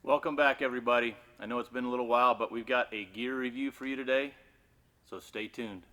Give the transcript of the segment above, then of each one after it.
Welcome back, everybody. I know it's been a little while, but we've got a gear review for you today, so stay tuned.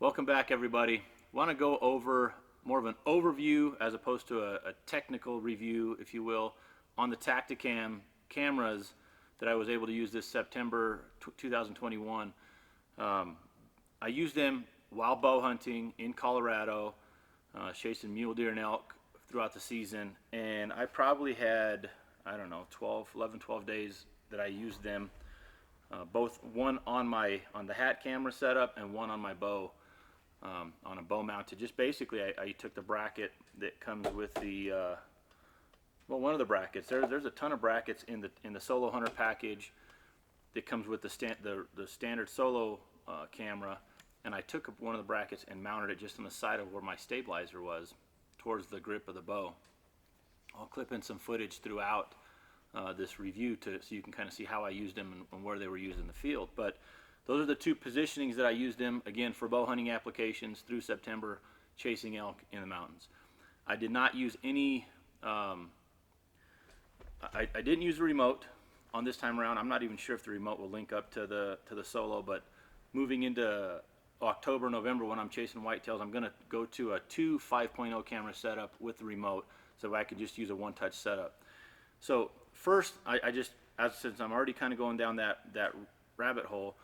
Welcome back, everybody. Want to go over more of an overview as opposed to a technical review, if you will, on the Tactacam cameras that I was able to use this September 2021. I used them while bow hunting in Colorado, chasing mule deer and elk throughout the season, and I probably had, I don't know, 12 days that I used them, both one on the hat camera setup and one on my bow. On a bow mounted. Just basically, I took the bracket that comes with the well, one of the brackets. There's a ton of brackets in the Solo Hunter package that comes with the standard solo camera, and I took one of the brackets and mounted it just on the side of where my stabilizer was, towards the grip of the bow. I'll clip in some footage throughout this review so you can kind of see how I used them and where they were used in the field. But those are the two positionings that I used them, again, for bow hunting applications through September, chasing elk in the mountains. I did not use any, I didn't use the remote on this time around. I'm not even sure if the remote will link up to the Solo, but moving into October, November, when I'm chasing whitetails, I'm going to go to a 2 5.0 camera setup with the remote, so I could just use a one-touch setup. So first, since I'm already kind of going down that rabbit hole,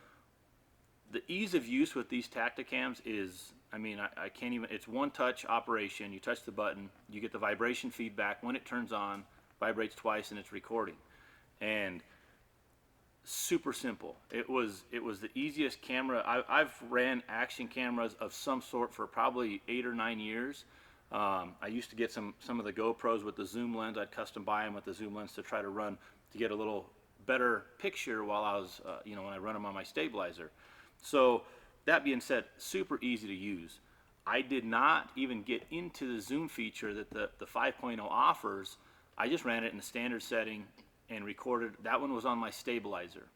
the ease of use with these Tactacams is, I can't even, it's one touch operation. You touch the button, you get the vibration feedback. When it turns on, vibrates twice and it's recording. And super simple. It was the easiest camera. I've ran action cameras of some sort for probably 8 or 9 years. I used to get some of the GoPros with the zoom lens. I'd custom buy them with the zoom lens to try to get a little better picture while I was, when I run them on my stabilizer. So that being said, super easy to use. I did not even get into the zoom feature that the 5.0 offers. I just ran it in the standard setting and recorded. That one was on my stabilizer.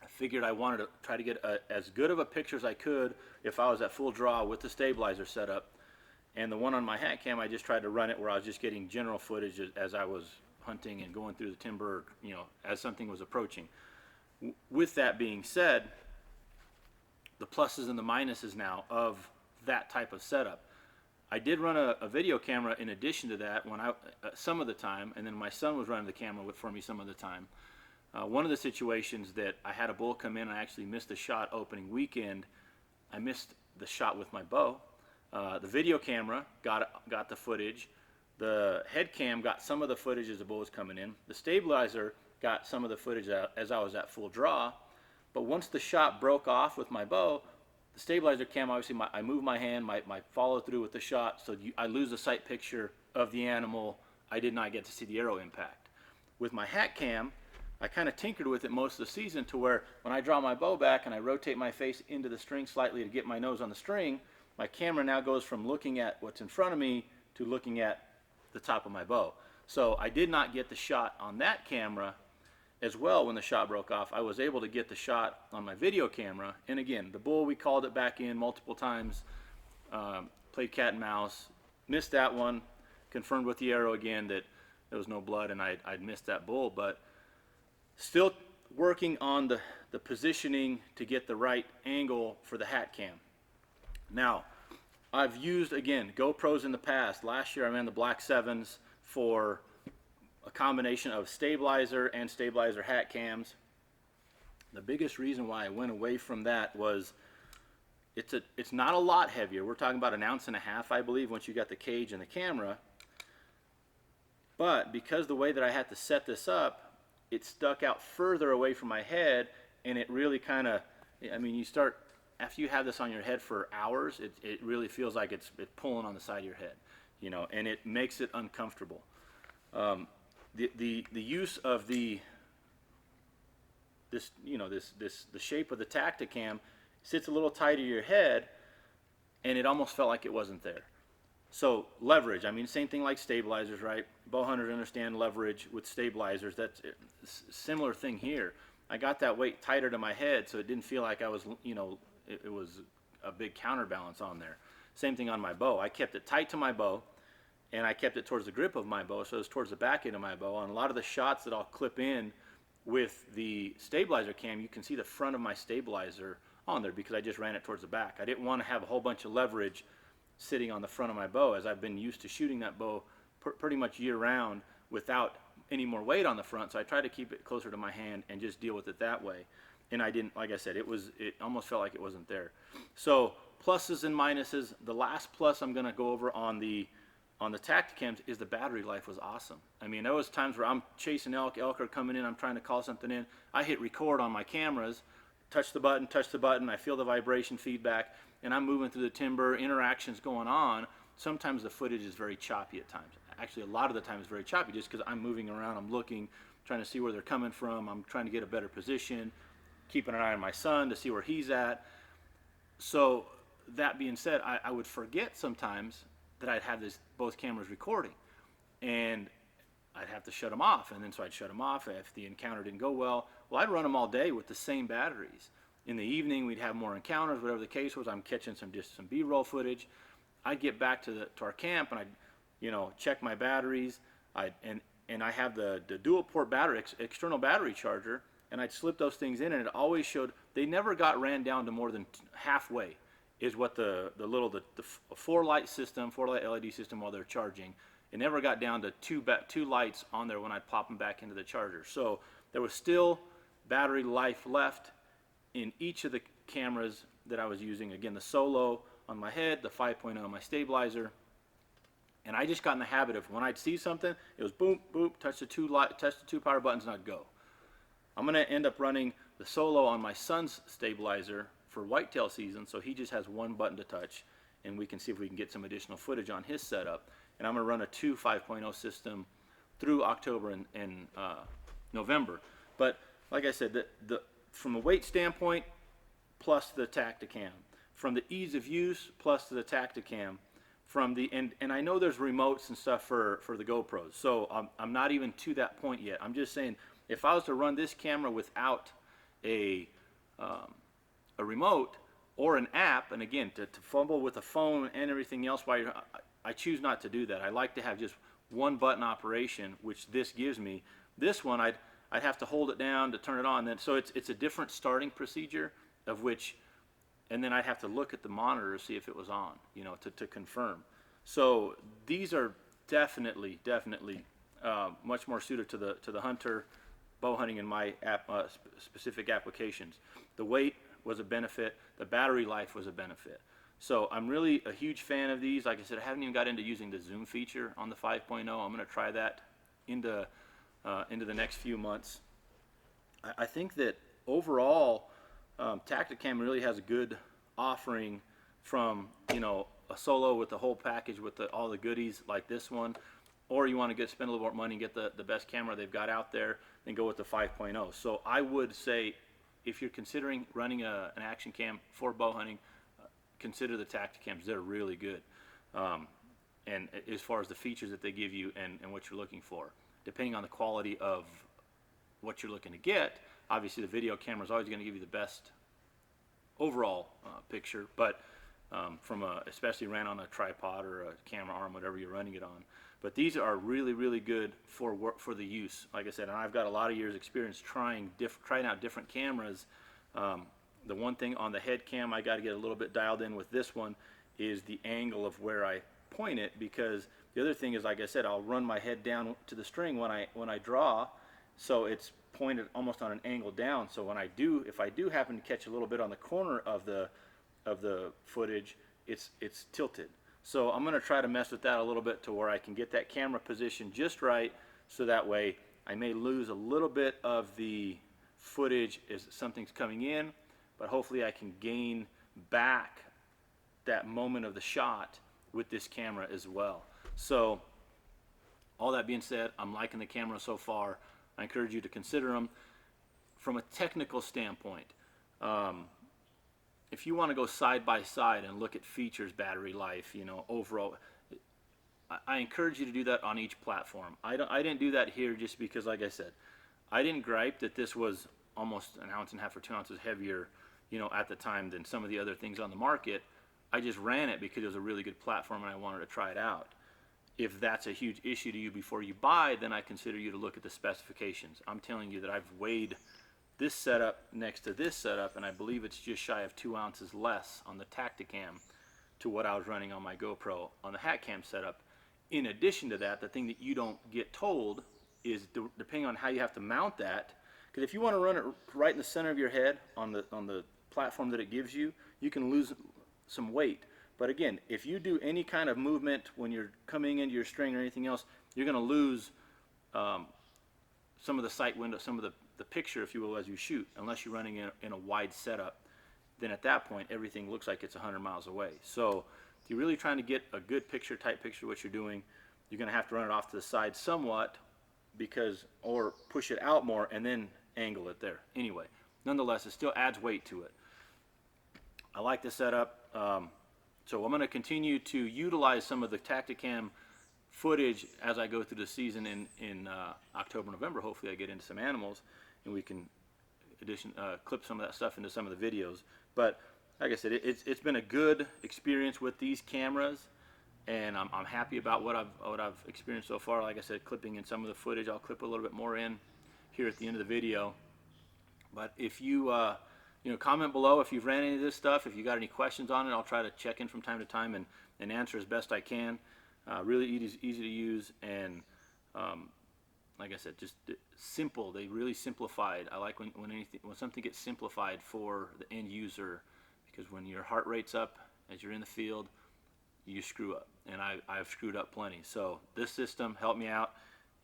I figured I wanted to try to get as good of a picture as I could if I was at full draw with the stabilizer setup. And the one on my hat cam, I just tried to run it where I was just getting general footage as I was hunting and going through the timber, as something was approaching. With that being said, the pluses and the minuses now of that type of setup. I did run a video camera in addition to that when some of the time, and then my son was running the camera for me some of the time. One of the situations that I had a bull come in, I actually missed the shot opening weekend. I missed the shot with my bow. The video camera got the footage. The head cam got some of the footage as the bull was coming in. The stabilizer got some of the footage as I was at full draw. But once the shot broke off with my bow, The stabilizer cam, obviously, I move my hand, my follow through with the shot, so I lose the sight picture of the animal. I did not get to see the arrow impact. With my hat cam, I kind of tinkered with it most of the season to where when I draw my bow back and I rotate my face into the string slightly to get my nose on the string, my camera now goes from looking at what's in front of me to looking at the top of my bow. So I did not get the shot on that camera as well when the shot broke off. I was able to get the shot on my video camera, and again, the bull, we called it back in multiple times, played cat and mouse, missed that one, confirmed with the arrow again that there was no blood and I'd missed that bull, but still working on the positioning to get the right angle for the hat cam. Now, I've used, again, GoPros in the past. Last year I ran the Black 7s for a combination of stabilizer and stabilizer hat cams. The biggest reason why I went away from that was it's not a lot heavier. We're talking about 1.5 ounces, I believe, once you got the cage and the camera. But because the way that I had to set this up, it stuck out further away from my head, and it really kind of, I mean, you start, after you have this on your head for hours, it really feels like it's pulling on the side of your head, you know, and it makes it uncomfortable. The use of the shape of the Tactacam sits a little tighter to your head, and it almost felt like it wasn't there. So leverage, I mean, same thing like stabilizers, right? Bow hunters understand leverage with stabilizers. That's a similar thing here. I got that weight tighter to my head, so it didn't feel like I was, you know, it was a big counterbalance on there. Same thing on my bow. I kept it tight to my bow, and I kept it towards the grip of my bow, so it was towards the back end of my bow. On a lot of the shots that I'll clip in with the stabilizer cam, you can see the front of my stabilizer on there because I just ran it towards the back. I didn't want to have a whole bunch of leverage sitting on the front of my bow, as I've been used to shooting that bow pretty much year round without any more weight on the front, so I tried to keep it closer to my hand and just deal with it that way. And I didn't, like I said, it almost felt like it wasn't there. So pluses and minuses. The last plus I'm going to go over on the Tactacams is the battery life was awesome. I mean, there was times where I'm chasing elk are coming in, I'm trying to call something in, I hit record on my cameras, touch the button, I feel the vibration feedback, and I'm moving through the timber, interactions going on. Sometimes the footage is very choppy at times. Actually, a lot of the time it's very choppy just because I'm moving around, I'm looking, trying to see where they're coming from, I'm trying to get a better position, keeping an eye on my son to see where he's at. So that being said, I would forget sometimes that I'd have both cameras recording, and I'd have to shut them off, and then so I'd shut them off if the encounter didn't go well. Well, I'd run them all day with the same batteries. In the evening, we'd have more encounters, whatever the case was. I'm catching some B-roll footage. I'd get back to our camp, and I'd check my batteries. And I have the dual port battery, external battery charger, and I'd slip those things in, and it always showed they never got ran down to more than halfway. Is what the 4-light system, 4-light LED system while they're charging. It never got down to two lights on there when I'd pop them back into the charger. So there was still battery life left in each of the cameras that I was using. Again, the Solo on my head, the 5.0 on my stabilizer. And I just got in the habit of when I'd see something, it was boom, boom, touch the two power buttons, and I'd go. I'm going to end up running the Solo on my son's stabilizer for whitetail season, so he just has one button to touch, and we can see if we can get some additional footage on his setup. And I'm going to run a 2 5.0 system through October and November. But like I said, from a weight standpoint, plus the Tactacam. From the ease of use, plus to the Tactacam. And I know there's remotes and stuff for the GoPros, so I'm not even to that point yet. I'm just saying, if I was to run this camera without a remote or an app, and again, to fumble with a phone and everything else while I choose not to do that. I like to have just one button operation, which this gives me. This one, I'd have to hold it down to turn it on. Then, so it's a different starting procedure of which, and then I'd have to look at the monitor to see if it was on, to confirm. So these are definitely much more suited to the hunter, bow hunting in my specific applications. The weight was a benefit. The battery life was a benefit. So I'm really a huge fan of these. Like I said, I haven't even got into using the zoom feature on the 5.0. I'm going to try that into the next few months. I think that overall, Tactacam really has a good offering from, you know, a solo with the whole package with all the goodies like this one, or you want to spend a little more money and get the best camera they've got out there, then go with the 5.0. So I would say, if you're considering running an action cam for bow hunting, consider the Tactacams. They're really good. And as far as the features that they give you and what you're looking for, depending on the quality of what you're looking to get, obviously the video camera is always going to give you the best overall picture, but especially ran on a tripod or a camera arm, whatever you're running it on. But these are really, really good for the use. Like I said, and I've got a lot of years experience trying out different cameras. The one thing on the head cam I got to get a little bit dialed in with this one is the angle of where I point it, because the other thing is, like I said, I'll run my head down to the string when I draw, so it's pointed almost on an angle down. So if I do happen to catch a little bit on the corner of the footage, it's tilted. So I'm going to try to mess with that a little bit to where I can get that camera position just right, so that way I may lose a little bit of the footage as something's coming in, but hopefully I can gain back that moment of the shot with this camera as well. So all that being said, I'm liking the camera so far. I encourage you to consider them. From a technical standpoint, if you want to go side by side and look at features, battery life, you know, overall, I encourage you to do that on each platform. I didn't do that here just because, like I said, I didn't gripe that this was almost 1.5 ounces or 2 ounces heavier, you know, at the time than some of the other things on the market. I just ran it because it was a really good platform and I wanted to try it out. If that's a huge issue to you before you buy, then I consider you to look at the specifications. I'm telling you that I've weighed this setup next to this setup, and I believe it's just shy of 2 ounces less on the Tactacam to what I was running on my GoPro on the Hatcam setup. In addition to that, the thing that you don't get told is, depending on how you have to mount that, because if you want to run it right in the center of your head on the platform that it gives you, you can lose some weight. But again, if you do any kind of movement when you're coming into your string or anything else, you're going to lose some of the sight window, some of the picture, if you will, as you shoot, unless you're running in a wide setup. Then at that point, everything looks like it's 100 miles away. So if you're really trying to get a good picture, tight picture of what you're doing, you're going to have to run it off to the side somewhat, or push it out more and then angle it there. Anyway, nonetheless, it still adds weight to it. I like the setup. So I'm going to continue to utilize some of the Tactacam footage as I go through the season in October, November. Hopefully I get into some animals and we can clip some of that stuff into some of the videos. But like I said, it's been a good experience with these cameras, and I'm happy about what I've experienced so far. Like I said, clipping in some of the footage, I'll clip a little bit more in here at the end of the video. But if you comment below if you've ran any of this stuff. If you got any questions on it, I'll try to check in from time to time and answer as best I can. Really easy to use, and like I said, just simple. They really simplified. I like when something gets simplified for the end user, because when your heart rate's up as you're in the field, you screw up, and I've screwed up plenty. So this system helped me out,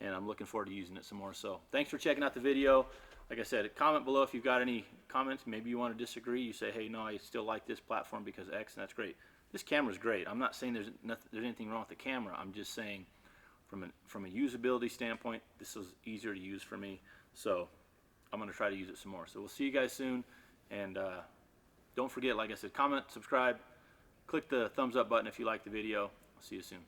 and I'm looking forward to using it some more. So thanks for checking out the video. Like I said, comment below if you've got any comments. Maybe you want to disagree. You say, hey, no, I still like this platform because X, and that's great. This camera's great. I'm not saying there's anything wrong with the camera. I'm just saying from a usability standpoint, this is easier to use for me. So I'm going to try to use it some more. So we'll see you guys soon. And don't forget, like I said, comment, subscribe, click the thumbs up button if you like the video. I'll see you soon.